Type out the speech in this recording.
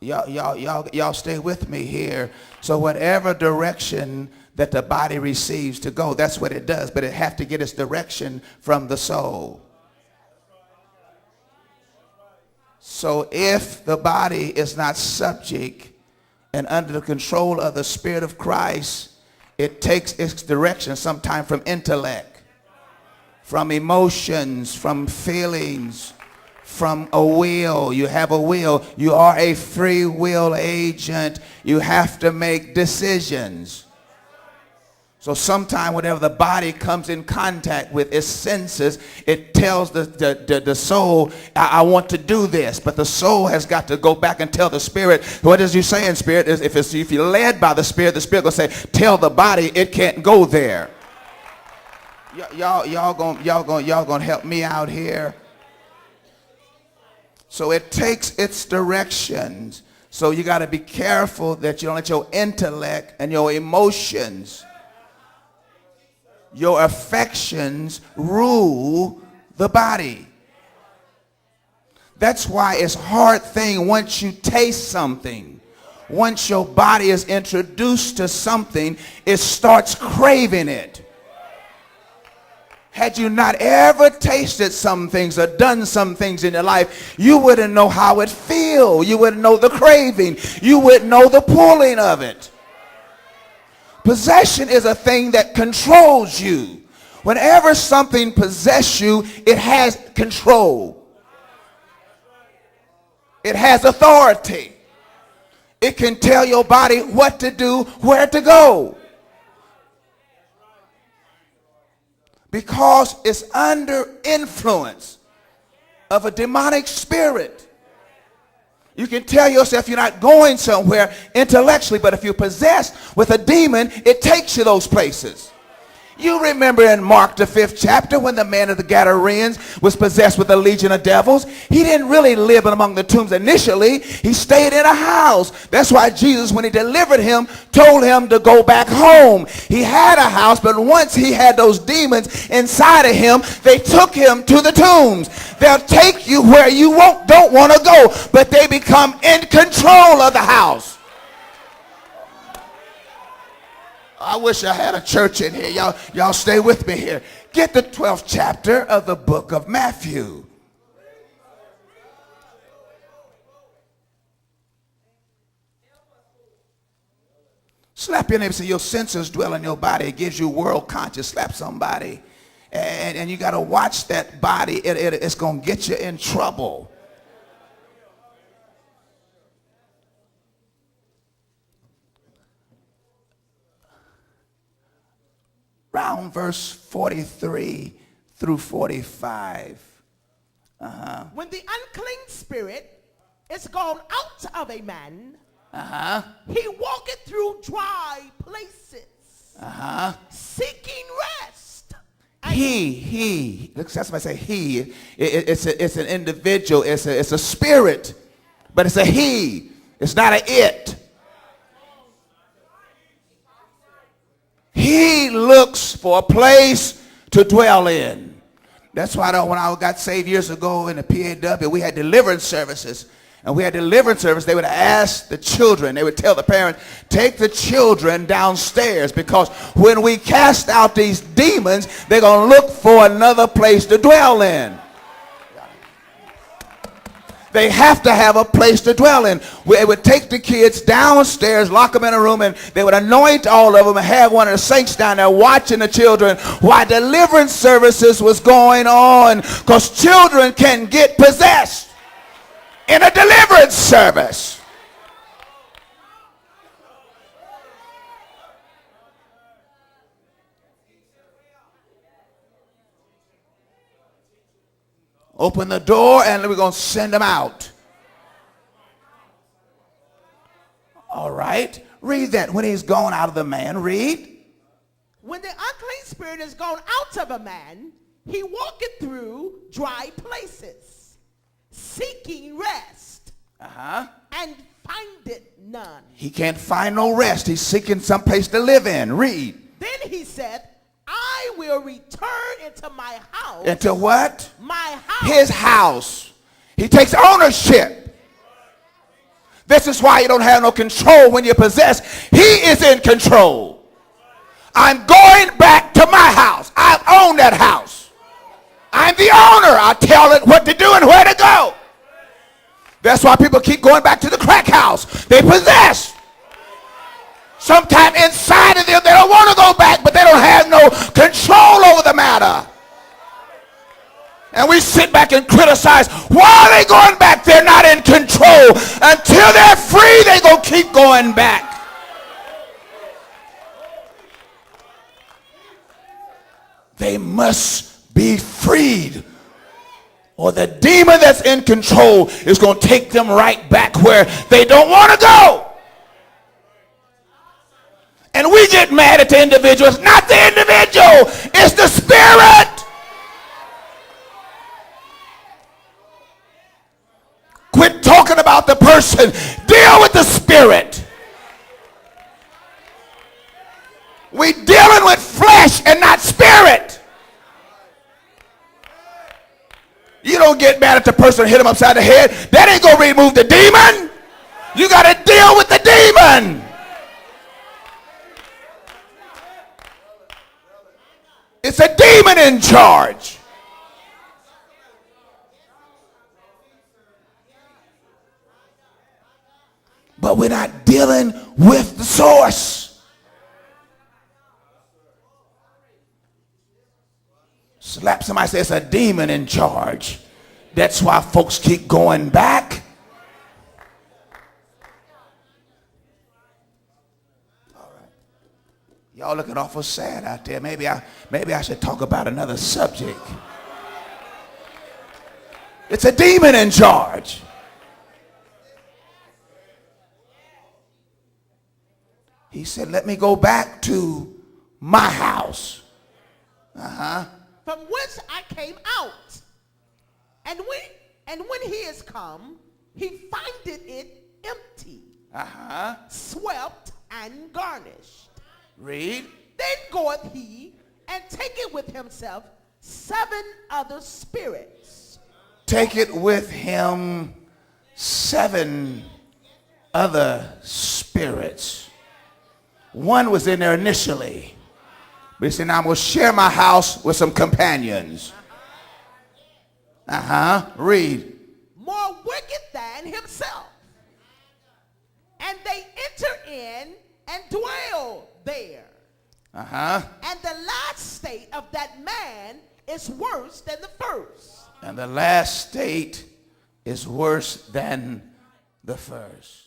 Y'all stay with me here. So whatever direction that the body receives to go, that's what it does. But it have to get its direction from the soul. So if the body is not subject and under the control of the Spirit of Christ, it takes its direction sometime from intellect, from emotions, from feelings, from a will. You have a will. You are a free will agent. You have to make decisions. So sometime whenever the body comes in contact with its senses, it tells the soul, I want to do this. But the soul has got to go back and tell the spirit. What is you saying, spirit? If you're led by the spirit will say, tell the body it can't go there. Y'all gonna help me out here. So it takes its directions. So you got to be careful that you don't let your intellect and your emotions, your affections rule the body. That's why it's a hard thing once you taste something. Once your body is introduced to something, it starts craving it. Had you not ever tasted some things or done some things in your life, you wouldn't know how it feels. You wouldn't know the craving. You wouldn't know the pulling of it. Possession is a thing that controls you. Whenever something possesses you, it has control. It has authority. It can tell your body what to do, where to go. Because it's under influence of a demonic spirit. You can tell yourself you're not going somewhere intellectually, but if you're possessed with a demon, it takes you those places. You remember in Mark the 5th chapter when the man of the Gadarenes was possessed with a legion of devils. He didn't really live among the tombs initially. He stayed in a house. That's why Jesus, when he delivered him, told him to go back home. He had a house, but once he had those demons inside of him, they took him to the tombs. They'll take you where you don't want to go, but they become in control of the house. I wish I had a church in here. Y'all stay with me here. Get the 12th chapter of the book of Matthew. Slap your neighbor and say, your senses dwell in your body. It gives you world conscious. Slap somebody. And you got to watch that body. It's going to get you in trouble. Around verse 43 through 45. When the unclean spirit is gone out of a man, he walketh through dry places, seeking rest. He. Look, that's why I say he. It's an individual. It's a spirit, but it's a he. It's not a it. He looks for a place to dwell in. That's why when I got saved years ago in the PAW, we had deliverance services. And we had deliverance service. They would ask the children, they would tell the parents, take the children downstairs, because when we cast out these demons, they're going to look for another place to dwell in. They have to have a place to dwell in. It would take the kids downstairs, lock them in a room, and they would anoint all of them and have one of the saints down there watching the children while deliverance services was going on, because children can get possessed in a deliverance service. Open the door and we're going to send them out. All right. Read that. When he's gone out of the man, read. When the unclean spirit is gone out of a man, he walketh through dry places, seeking rest, and findeth none. He can't find no rest. He's seeking some place to live in. Read. Then he said, I will return into my house. Into what? My house. His house. He takes ownership. This is why you don't have no control when you're possessed. He is in control. I'm going back to my house. I own that house. I'm the owner. I tell it what to do and where to go. That's why people keep going back to the crack house. They possess. Sometimes inside of them they don't want to go back, but they don't have no control over the matter. And we sit back and criticize. Why are they going back? They're not in control. Until they're free, they're going to keep going back. They must be freed, or the demon that's in control is going to take them right back where they don't want to go. And we get mad at the individual. It's not the individual. It's the spirit. Quit talking about the person. Deal with the spirit. We're dealing with flesh and not spirit. You don't get mad at the person and hit him upside the head. That ain't going to remove the demon. You got to deal with the demon. It's a demon in charge. But we're not dealing with the source. Slap somebody, say it's a demon in charge. That's why folks keep going back. All right. Y'all looking awful sad out there. Maybe I should talk about another subject. It's a demon in charge. He said, let me go back to my house. From whence I came out. And when he is come, he findeth it empty, swept and garnished. Read. Then goeth he and taketh with himself 7 other spirits. Take it with him 7 other spirits. One was in there initially. But he said, now I'm going to share my house with some companions. Read. More wicked than himself. And they enter in and dwell there. And the last state of that man is worse than the first. And the last state is worse than the first.